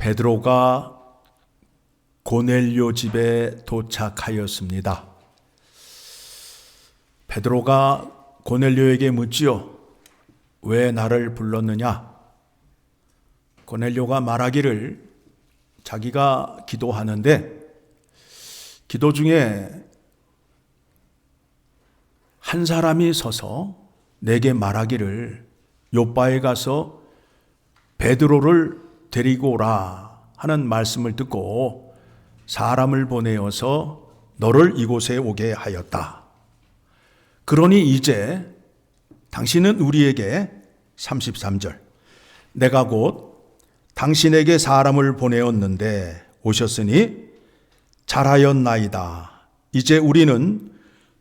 베드로가 고넬료 집에 도착하였습니다. 베드로가 고넬료에게 묻지요. 왜 나를 불렀느냐? 고넬료가 말하기를 자기가 기도하는데 기도 중에 한 사람이 서서 내게 말하기를 요빠에 가서 베드로를 데리고 오라 하는 말씀을 듣고 사람을 보내어서 너를 이곳에 오게 하였다. 그러니 이제 당신은 우리에게 33절 내가 곧 당신에게 사람을 보내었는데 오셨으니 잘하였나이다. 이제 우리는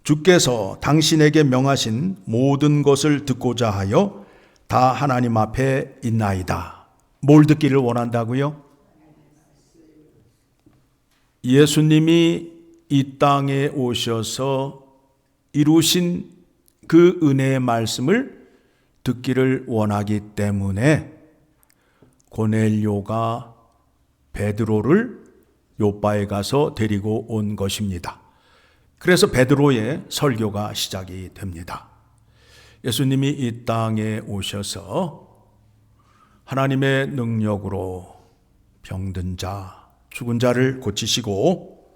주께서 당신에게 명하신 모든 것을 듣고자 하여 다 하나님 앞에 있나이다. 뭘 듣기를 원한다고요? 예수님이 이 땅에 오셔서 이루신 그 은혜의 말씀을 듣기를 원하기 때문에 고넬료가 베드로를 요빠에 가서 데리고 온 것입니다. 그래서 베드로의 설교가 시작이 됩니다. 예수님이 이 땅에 오셔서 하나님의 능력으로 병든 자, 죽은 자를 고치시고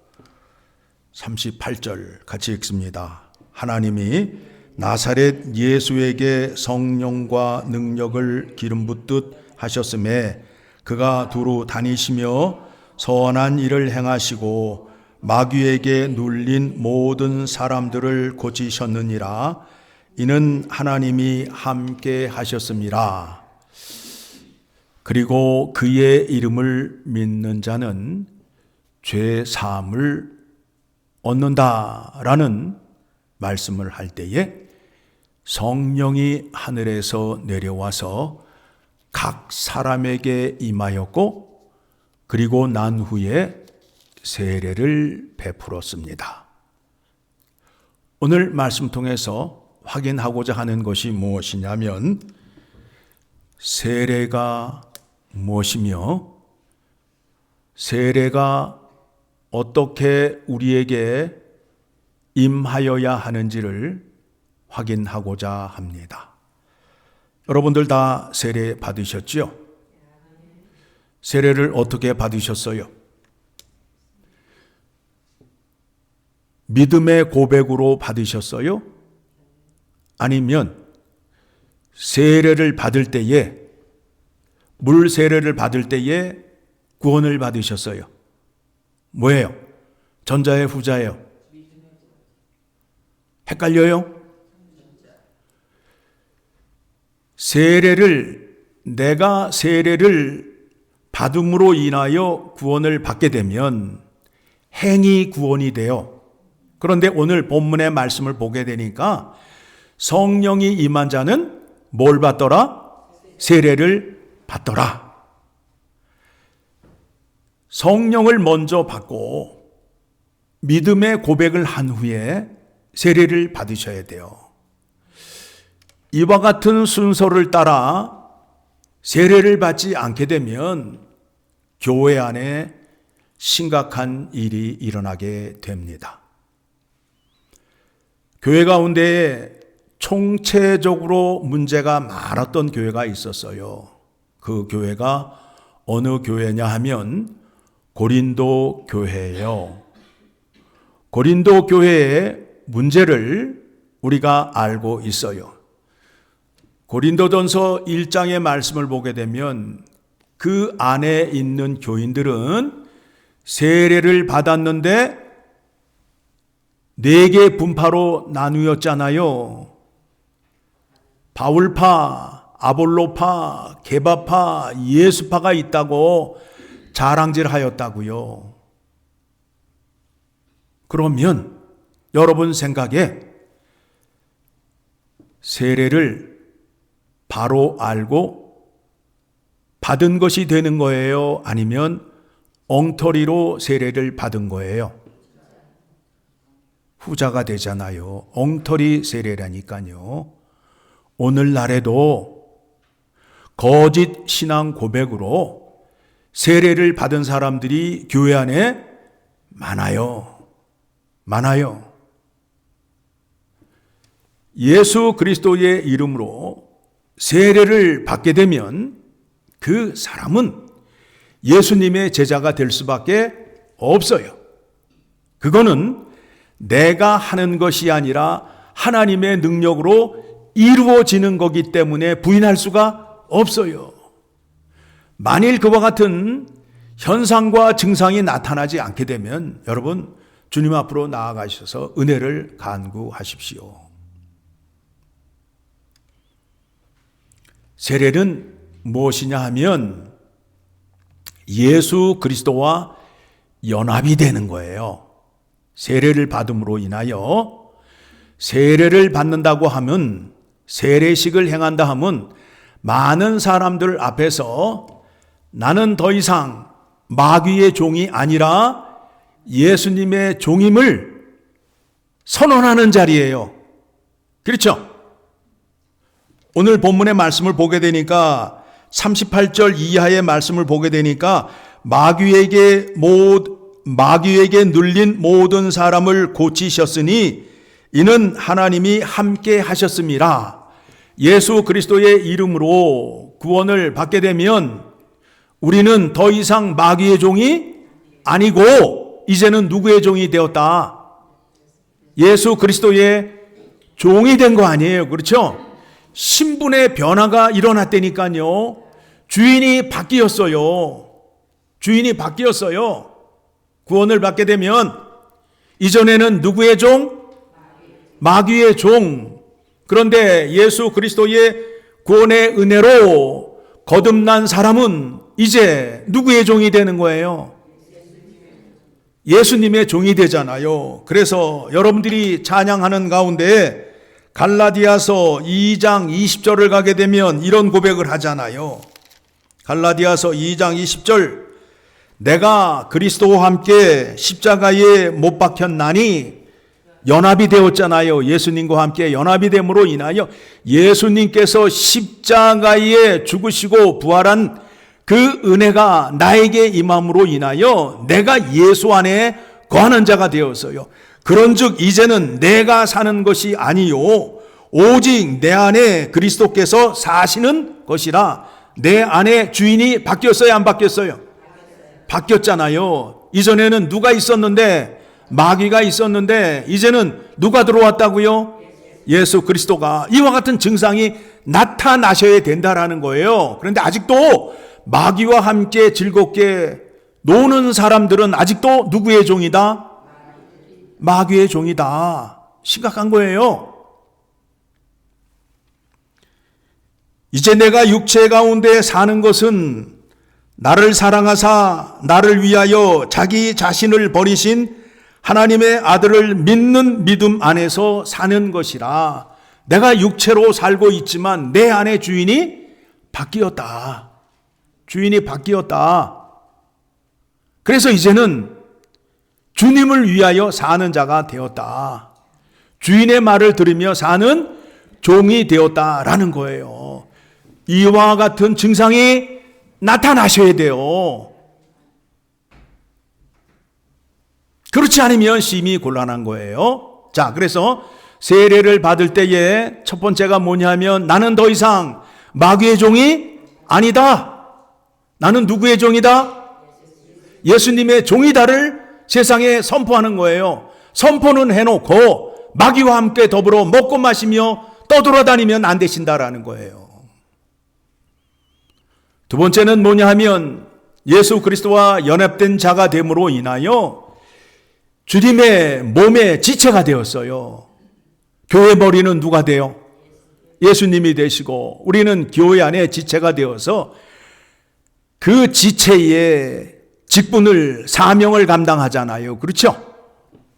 38절 같이 읽습니다. 하나님이 나사렛 예수에게 성령과 능력을 기름 붓듯 하셨음에 그가 두루 다니시며 선한 일을 행하시고 마귀에게 눌린 모든 사람들을 고치셨느니라. 이는 하나님이 함께 하셨음이라. 그리고 그의 이름을 믿는 자는 죄 사함을 얻는다라는 말씀을 할 때에 성령이 하늘에서 내려와서 각 사람에게 임하였고 그리고 난 후에 세례를 베풀었습니다. 오늘 말씀 통해서 확인하고자 하는 것이 무엇이냐면 세례가 무엇이며 세례가 어떻게 우리에게 임하여야 하는지를 확인하고자 합니다. 여러분들 다 세례 받으셨지요? 세례를 어떻게 받으셨어요? 믿음의 고백으로 받으셨어요? 아니면 세례를 받을 때에 물 세례를 받을 때에 구원을 받으셨어요? 뭐예요? 전자예요, 후자예요? 헷갈려요? 내가 세례를 받음으로 인하여 구원을 받게 되면 행위 구원이 돼요. 그런데 오늘 본문의 말씀을 보게 되니까 성령이 임한 자는 뭘 받더라? 세례를 받더라. 성령을 먼저 받고 믿음의 고백을 한 후에 세례를 받으셔야 돼요. 이와 같은 순서를 따라 세례를 받지 않게 되면 교회 안에 심각한 일이 일어나게 됩니다. 교회 가운데 총체적으로 문제가 많았던 교회가 있었어요. 그 교회가 어느 교회냐 하면 고린도 교회예요. 고린도 교회의 문제를 우리가 알고 있어요. 고린도전서 1장의 말씀을 보게 되면 그 안에 있는 교인들은 세례를 받았는데 4개 분파로 나누었잖아요. 바울파, 아볼로파, 게바파, 예수파가 있다고 자랑질하였다고요. 그러면 여러분 생각에 세례를 바로 알고 받은 것이 되는 거예요? 아니면 엉터리로 세례를 받은 거예요? 후자가 되잖아요. 엉터리 세례라니까요. 오늘날에도 거짓 신앙 고백으로 세례를 받은 사람들이 교회 안에 많아요. 많아요. 예수 그리스도의 이름으로 세례를 받게 되면 그 사람은 예수님의 제자가 될 수밖에 없어요. 그거는 내가 하는 것이 아니라 하나님의 능력으로 이루어지는 거기 때문에 부인할 수가 없어요. 만일 그와 같은 현상과 증상이 나타나지 않게 되면 여러분 주님 앞으로 나아가셔서 은혜를 간구하십시오. 세례는 무엇이냐 하면 예수 그리스도와 연합이 되는 거예요. 세례를 받음으로 인하여 세례를 받는다고 하면 세례식을 행한다 하면 많은 사람들 앞에서 나는 더 이상 마귀의 종이 아니라 예수님의 종임을 선언하는 자리예요. 그렇죠? 오늘 본문의 말씀을 보게 되니까 38절 이하의 말씀을 보게 되니까 마귀에게 눌린 모든 사람을 고치셨으니 이는 하나님이 함께 하셨습니다. 예수 그리스도의 이름으로 구원을 받게 되면 우리는 더 이상 마귀의 종이 아니고 이제는 누구의 종이 되었다? 예수 그리스도의 종이 된 거 아니에요. 그렇죠? 신분의 변화가 일어났다니까요. 주인이 바뀌었어요. 주인이 바뀌었어요. 구원을 받게 되면 이전에는 누구의 종? 마귀의 종. 그런데 예수 그리스도의 구원의 은혜로 거듭난 사람은 이제 누구의 종이 되는 거예요? 예수님의 종이 되잖아요. 그래서 여러분들이 찬양하는 가운데 갈라디아서 2장 20절을 가게 되면 이런 고백을 하잖아요. 갈라디아서 2장 20절 내가 그리스도와 함께 십자가에 못 박혔나니 연합이 되었잖아요. 예수님과 함께 연합이 됨으로 인하여 예수님께서 십자가에 죽으시고 부활한 그 은혜가 나에게 임함으로 인하여 내가 예수 안에 거하는 자가 되었어요. 그런즉 이제는 내가 사는 것이 아니요 오직 내 안에 그리스도께서 사시는 것이라. 내 안에 주인이 바뀌었어요, 안 바뀌었어요? 바뀌었잖아요. 이전에는 누가 있었는데? 마귀가 있었는데 이제는 누가 들어왔다고요? 예수 그리스도가. 이와 같은 증상이 나타나셔야 된다라는 거예요. 그런데 아직도 마귀와 함께 즐겁게 노는 사람들은 아직도 누구의 종이다? 마귀의 종이다. 심각한 거예요. 이제 내가 육체 가운데 사는 것은 나를 사랑하사 나를 위하여 자기 자신을 버리신 하나님의 아들을 믿는 믿음 안에서 사는 것이라. 내가 육체로 살고 있지만 내 안에 주인이 바뀌었다. 주인이 바뀌었다. 그래서 이제는 주님을 위하여 사는 자가 되었다. 주인의 말을 들으며 사는 종이 되었다라는 거예요. 이와 같은 증상이 나타나셔야 돼요. 그렇지 않으면 심히 곤란한 거예요. 자, 그래서 세례를 받을 때에 첫 번째가 뭐냐면 나는 더 이상 마귀의 종이 아니다. 나는 누구의 종이다? 예수님의 종이다를 세상에 선포하는 거예요. 선포는 해놓고 마귀와 함께 더불어 먹고 마시며 떠돌아다니면 안 되신다라는 거예요. 두 번째는 뭐냐 하면 예수 그리스도와 연합된 자가 됨으로 인하여 주님의 몸의 지체가 되었어요. 교회 머리는 누가 돼요? 예수님이 되시고 우리는 교회 안에 지체가 되어서 그 지체의 직분을 사명을 감당하잖아요. 그렇죠?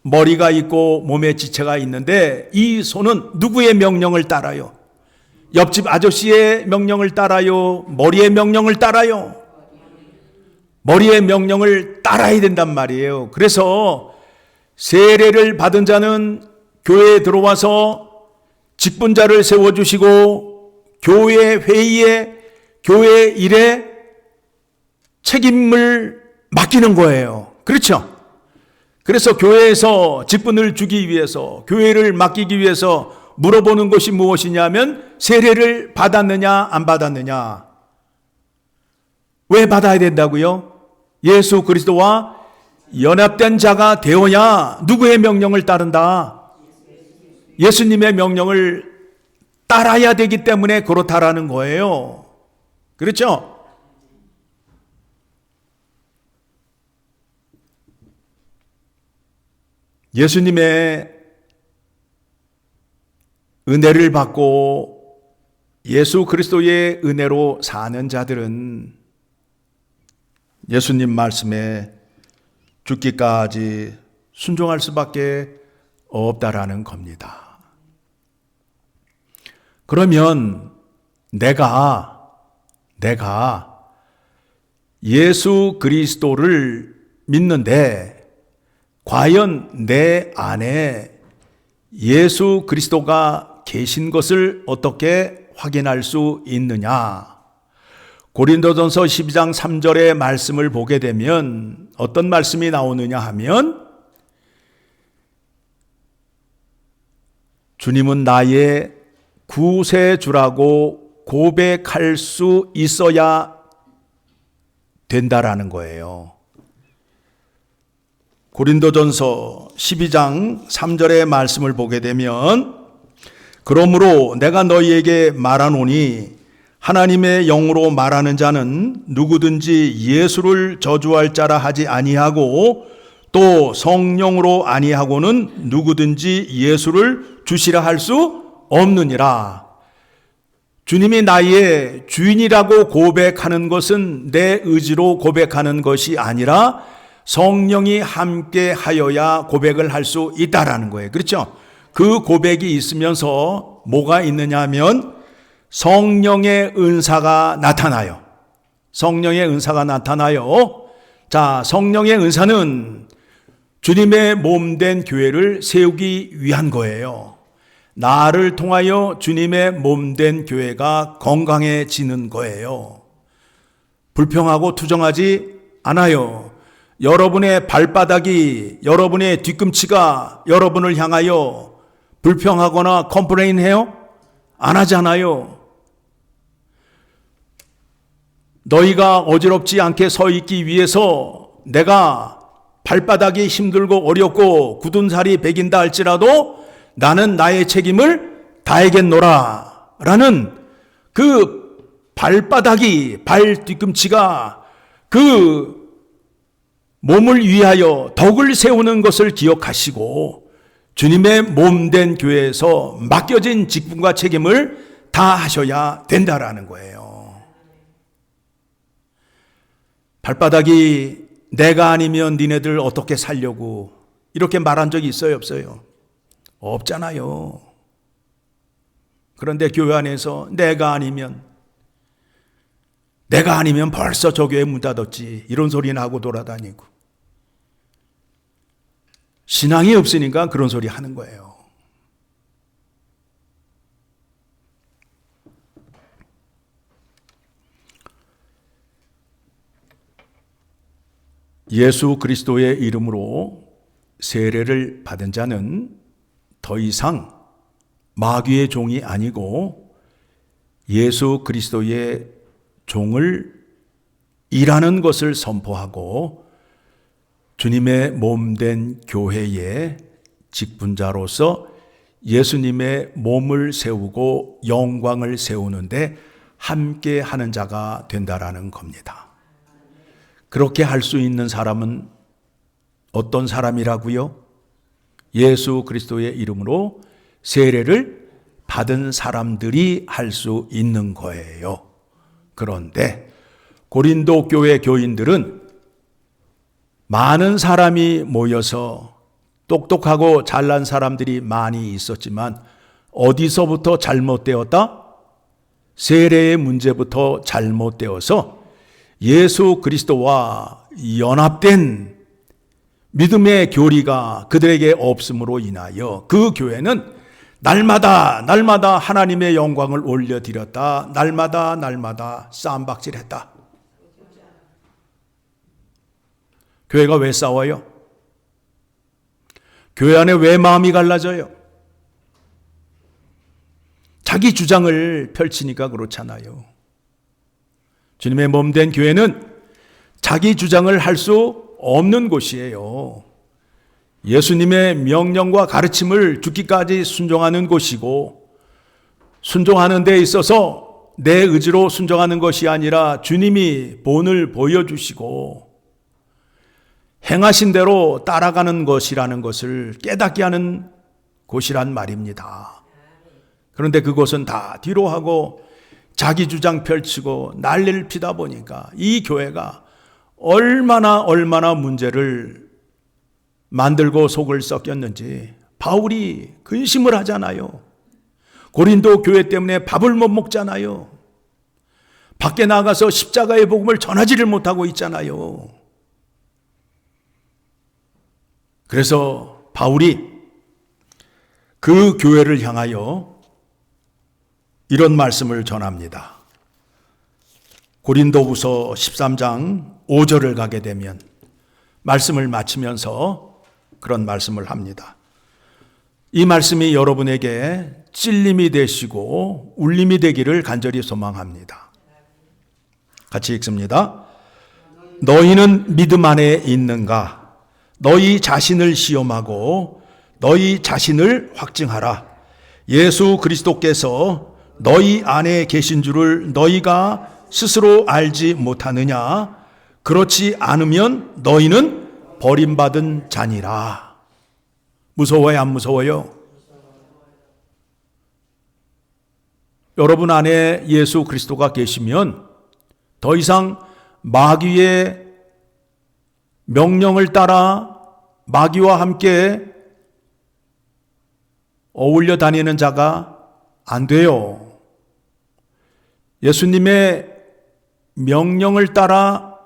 머리가 있고 몸의 지체가 있는데 이 손은 누구의 명령을 따라요? 옆집 아저씨의 명령을 따라요? 머리의 명령을 따라요? 머리의 명령을 따라야 된단 말이에요. 그래서 세례를 받은 자는 교회에 들어와서 직분자를 세워주시고 교회 회의에 교회 일에 책임을 맡기는 거예요. 그렇죠? 그래서 교회에서 직분을 주기 위해서, 교회를 맡기기 위해서 물어보는 것이 무엇이냐면 세례를 받았느냐 안 받았느냐. 왜 받아야 된다고요? 예수 그리스도와 연합된 자가 되어야 누구의 명령을 따른다? 예수님의 명령을 따라야 되기 때문에 그렇다라는 거예요. 그렇죠? 예수님의 은혜를 받고 예수 그리스도의 은혜로 사는 자들은 예수님 말씀에 죽기까지 순종할 수밖에 없다라는 겁니다. 그러면 내가 예수 그리스도를 믿는데 과연 내 안에 예수 그리스도가 계신 것을 어떻게 확인할 수 있느냐? 고린도전서 12장 3절의 말씀을 보게 되면 어떤 말씀이 나오느냐 하면 주님은 나의 구세주라고 고백할 수 있어야 된다라는 거예요. 고린도전서 12장 3절의 말씀을 보게 되면 그러므로 내가 너희에게 말하노니 하나님의 영으로 말하는 자는 누구든지 예수를 저주할 자라 하지 아니하고 또 성령으로 아니하고는 누구든지 예수를 주시라 할 수 없느니라. 주님이 나의 주인이라고 고백하는 것은 내 의지로 고백하는 것이 아니라 성령이 함께 하여야 고백을 할 수 있다라는 거예요. 그렇죠? 그 고백이 있으면서 뭐가 있느냐 하면 성령의 은사가 나타나요. 성령의 은사가 나타나요. 자, 성령의 은사는 주님의 몸된 교회를 세우기 위한 거예요. 나를 통하여 주님의 몸된 교회가 건강해지는 거예요. 불평하고 투정하지 않아요. 여러분의 발바닥이, 여러분의 뒤꿈치가 여러분을 향하여 불평하거나 컴플레인 해요? 안 하잖아요. 너희가 어지럽지 않게 서 있기 위해서 내가 발바닥이 힘들고 어렵고 굳은 살이 배긴다 할지라도 나는 나의 책임을 다하겠노라 라는 그 발바닥이, 발 뒤꿈치가 그 몸을 위하여 덕을 세우는 것을 기억하시고 주님의 몸된 교회에서 맡겨진 직분과 책임을 다 하셔야 된다라는 거예요. 발바닥이 내가 아니면 니네들 어떻게 살려고 이렇게 말한 적이 있어요, 없어요? 없잖아요. 그런데 교회 안에서 내가 아니면 벌써 저 교회 문 닫았지 이런 소리나 하고 돌아다니고 신앙이 없으니까 그런 소리 하는 거예요. 예수 그리스도의 이름으로 세례를 받은 자는 더 이상 마귀의 종이 아니고 예수 그리스도의 종을 일하는 것을 선포하고 주님의 몸된 교회의 직분자로서 예수님의 몸을 세우고 영광을 세우는데 함께 하는 자가 된다라는 겁니다. 그렇게 할 수 있는 사람은 어떤 사람이라고요? 예수 그리스도의 이름으로 세례를 받은 사람들이 할 수 있는 거예요. 그런데 고린도 교회 교인들은 많은 사람이 모여서 똑똑하고 잘난 사람들이 많이 있었지만 어디서부터 잘못되었다? 세례의 문제부터 잘못되어서 예수 그리스도와 연합된 믿음의 교리가 그들에게 없음으로 인하여 그 교회는 날마다 하나님의 영광을 올려드렸다. 날마다 쌈박질했다. 교회가 왜 싸워요? 교회 안에 왜 마음이 갈라져요? 자기 주장을 펼치니까 그렇잖아요. 주님의 몸 된 교회는 자기 주장을 할 수 없는 곳이에요. 예수님의 명령과 가르침을 죽기까지 순종하는 곳이고, 순종하는 데 있어서 내 의지로 순종하는 것이 아니라 주님이 본을 보여주시고 행하신 대로 따라가는 것이라는 것을 깨닫게 하는 곳이란 말입니다. 그런데 그것은 다 뒤로 하고 자기 주장 펼치고 난리를 피다 보니까 이 교회가 얼마나 문제를 만들고 속을 썩였는지 바울이 근심을 하잖아요. 고린도 교회 때문에 밥을 못 먹잖아요. 밖에 나가서 십자가의 복음을 전하지를 못하고 있잖아요. 그래서 바울이 그 교회를 향하여 이런 말씀을 전합니다. 고린도후서 13장 5절을 가게 되면 말씀을 마치면서 그런 말씀을 합니다. 이 말씀이 여러분에게 찔림이 되시고 울림이 되기를 간절히 소망합니다. 같이 읽습니다. 너희는 믿음 안에 있는가? 너희 자신을 시험하고 너희 자신을 확증하라. 예수 그리스도께서 너희 안에 계신 줄을 너희가 스스로 알지 못하느냐? 그렇지 않으면 너희는 버림받은 자니라. 무서워요, 안 무서워요? 여러분 안에 예수 그리스도가 계시면 더 이상 마귀의 명령을 따라 마귀와 함께 어울려 다니는 자가 안 돼요. 예수님의 명령을 따라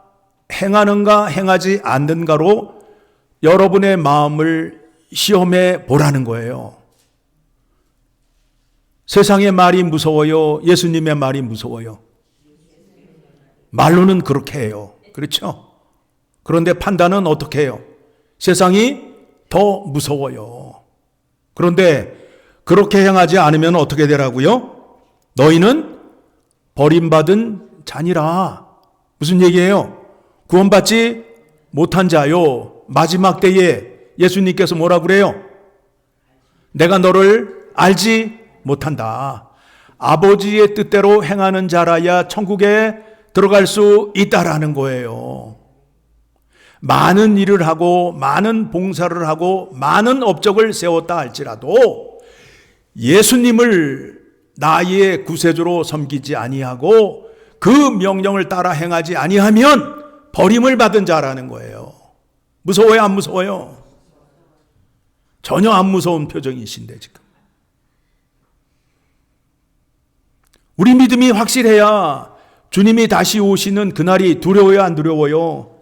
행하는가 행하지 않는가로 여러분의 마음을 시험해 보라는 거예요. 세상의 말이 무서워요? 예수님의 말이 무서워요? 말로는 그렇게 해요. 그렇죠? 그런데 판단은 어떻게 해요? 세상이 더 무서워요. 그런데 그렇게 행하지 않으면 어떻게 되라고요? 너희는 버림받은 자니라. 무슨 얘기예요? 구원받지 못한 자요. 마지막 때에 예수님께서 뭐라 그래요? 내가 너를 알지 못한다. 아버지의 뜻대로 행하는 자라야 천국에 들어갈 수 있다라는 거예요. 많은 일을 하고 많은 봉사를 하고 많은 업적을 세웠다 할지라도 예수님을 나의 구세주로 섬기지 아니하고 그 명령을 따라 행하지 아니하면 버림을 받은 자라는 거예요. 무서워요, 안 무서워요? 전혀 안 무서운 표정이신데 지금. 우리 믿음이 확실해야 주님이 다시 오시는 그날이 두려워요, 안 두려워요?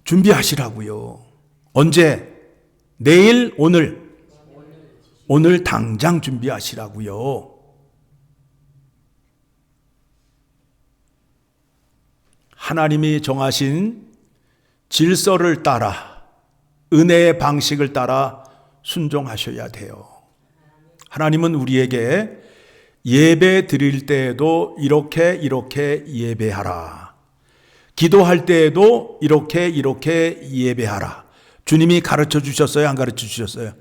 준비하시라고요. 언제? 내일, 오늘. 오늘 당장 준비하시라고요. 하나님이 정하신 질서를 따라, 은혜의 방식을 따라 순종하셔야 돼요. 하나님은 우리에게 예배 드릴 때에도 이렇게 예배하라. 기도할 때에도 이렇게 예배하라. 주님이 가르쳐 주셨어요? 안 가르쳐 주셨어요?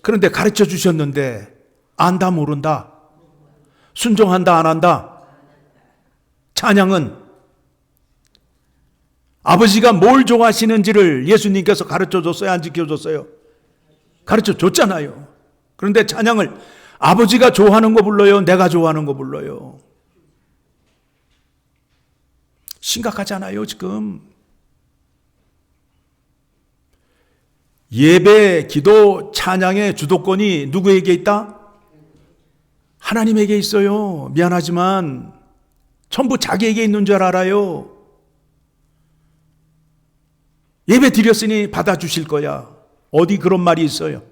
그런데 가르쳐 주셨는데 안다 모른다? 순종한다 안 한다? 찬양은 아버지가 뭘 좋아하시는지를 예수님께서 가르쳐 줬어요? 안 지켜줬어요? 가르쳐 줬잖아요. 그런데 찬양을 아버지가 좋아하는 거 불러요? 내가 좋아하는 거 불러요? 심각하잖아요, 지금. 예배, 기도, 찬양의 주도권이 누구에게 있다? 하나님에게 있어요. 미안하지만 전부 자기에게 있는 줄 알아요. 예배 드렸으니 받아주실 거야. 어디 그런 말이 있어요?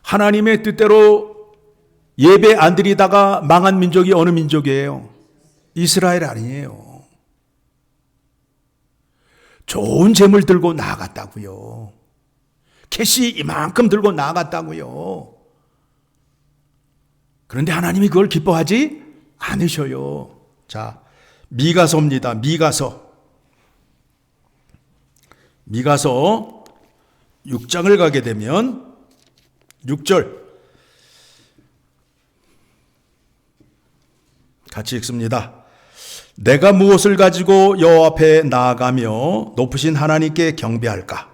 하나님의 뜻대로 예배 안 드리다가 망한 민족이 어느 민족이에요? 이스라엘 아니에요. 좋은 재물 들고 나아갔다고요. 캐시 이만큼 들고 나아갔다고요. 그런데 하나님이 그걸 기뻐하지 않으셔요. 자, 미가서입니다. 미가서 6장을 가게 되면 6절 같이 읽습니다. 내가 무엇을 가지고 여호와 앞에 나아가며 높으신 하나님께 경배할까?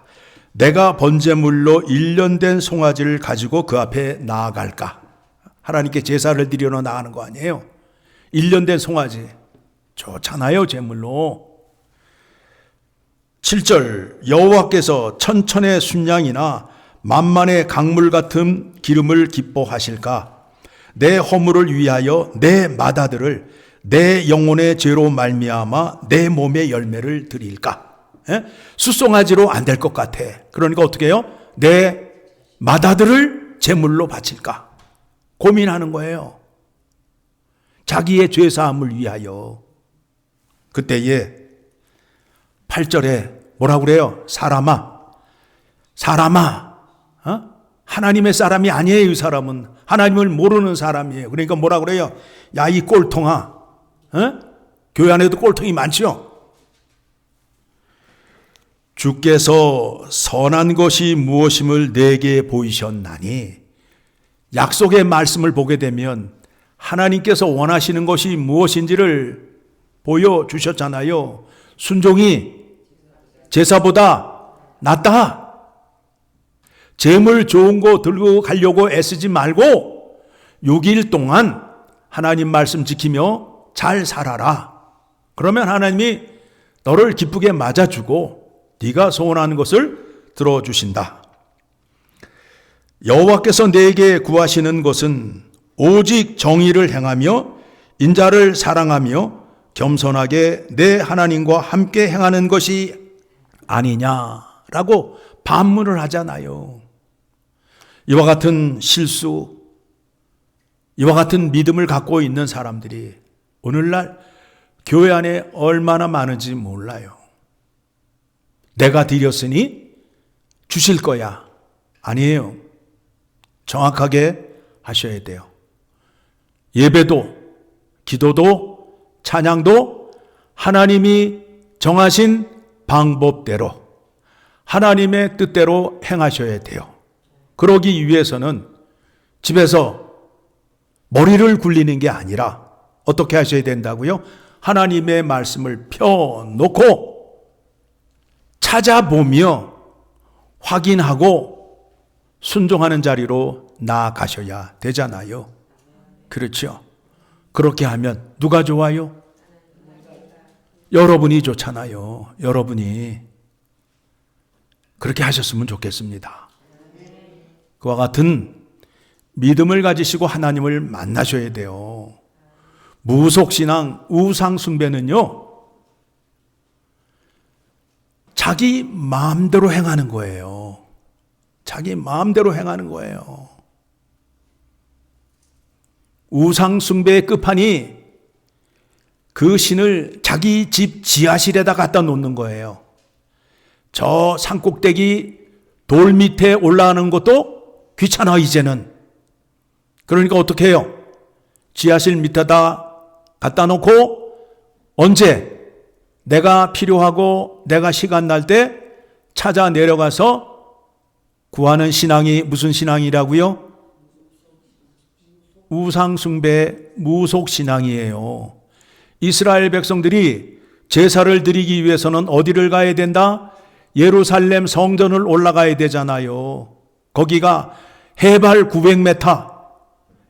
내가 번제물로 1년 된 송아지를 가지고 그 앞에 나아갈까? 하나님께 제사를 드리러 나가는 거 아니에요? 1년 된 송아지 좋잖아요, 제물로. 7절 여호와께서 천천의 순양이나 만만의 강물 같은 기름을 기뻐하실까? 내 허물을 위하여 내 마다들을 내 영혼의 죄로 말미암아 내 몸의 열매를 드릴까? 숫송아지로 안 될 것 같아. 그러니까 어떻게 해요? 내 마다들을 제물로 바칠까? 고민하는 거예요. 자기의 죄사함을 위하여. 그때에 8절에 뭐라고 그래요? 사람아, 하나님의 사람이 아니에요. 이 사람은 하나님을 모르는 사람이에요. 그러니까 뭐라고 그래요? 야, 이 꼴통아, 교회 안에도 꼴통이 많죠. 주께서 선한 것이 무엇임을 내게 보이셨나니. 약속의 말씀을 보게 되면 하나님께서 원하시는 것이 무엇인지를 보여주셨잖아요. 순종이 제사보다 낫다. 재물 좋은 거 들고 가려고 애쓰지 말고 6일 동안 하나님 말씀 지키며 잘 살아라. 그러면 하나님이 너를 기쁘게 맞아주고 네가 소원하는 것을 들어주신다. 여호와께서 내게 구하시는 것은 오직 정의를 행하며 인자를 사랑하며 겸손하게 내 하나님과 함께 행하는 것이 아니냐라고 반문을 하잖아요. 이와 같은 실수, 이와 같은 믿음을 갖고 있는 사람들이 오늘날 교회 안에 얼마나 많은지 몰라요. 내가 드렸으니 주실 거야. 아니에요. 정확하게 하셔야 돼요. 예배도, 기도도, 찬양도 하나님이 정하신 방법대로, 하나님의 뜻대로 행하셔야 돼요. 그러기 위해서는 집에서 머리를 굴리는 게 아니라 어떻게 하셔야 된다고요? 하나님의 말씀을 펴놓고 찾아보며 확인하고 순종하는 자리로 나아가셔야 되잖아요. 그렇죠? 그렇게 하면 누가 좋아요? 여러분이 좋잖아요. 여러분이 그렇게 하셨으면 좋겠습니다. 그와 같은 믿음을 가지시고 하나님을 만나셔야 돼요. 무속신앙, 우상숭배는요, 자기 마음대로 행하는 거예요. 자기 마음대로 행하는 거예요. 우상숭배의 끝판이 그 신을 자기 집 지하실에다 갖다 놓는 거예요. 저 산꼭대기 돌 밑에 올라가는 것도 귀찮아 이제는. 그러니까 어떻게 해요? 지하실 밑에다 갖다 놓고 언제 내가 필요하고 내가 시간 날 때 찾아 내려가서 구하는 신앙이 무슨 신앙이라고요? 우상숭배, 무속신앙이에요. 이스라엘 백성들이 제사를 드리기 위해서는 어디를 가야 된다? 예루살렘 성전을 올라가야 되잖아요. 거기가 해발 900m,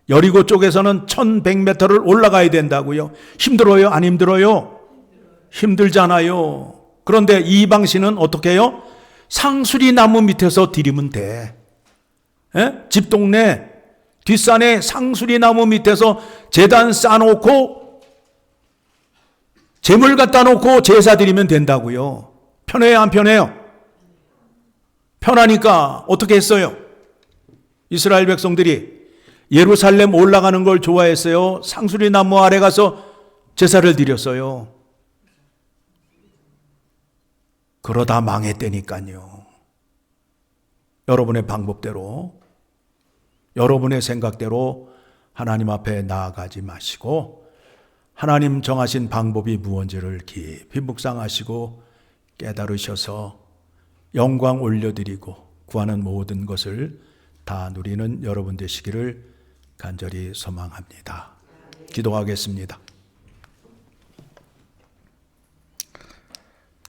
여리고 쪽에서는 1100m를 올라가야 된다고요. 힘들어요? 안 힘들어요? 힘들잖아요. 그런데 이방신은 어떻게 해요? 상수리 나무 밑에서 드리면 돼. 집 동네 뒷산에 상수리 나무 밑에서 제단 쌓아놓고 제물 갖다 놓고 제사 드리면 된다고요. 편해요, 안 편해요? 편하니까 어떻게 했어요? 이스라엘 백성들이 예루살렘 올라가는 걸 좋아했어요? 상수리 나무 아래 가서 제사를 드렸어요? 그러다 망했다니까요. 여러분의 방법대로, 여러분의 생각대로 하나님 앞에 나아가지 마시고 하나님 정하신 방법이 무언지를 깊이 묵상하시고 깨달으셔서 영광 올려드리고 구하는 모든 것을 다 누리는 여러분 되시기를 간절히 소망합니다. 기도하겠습니다.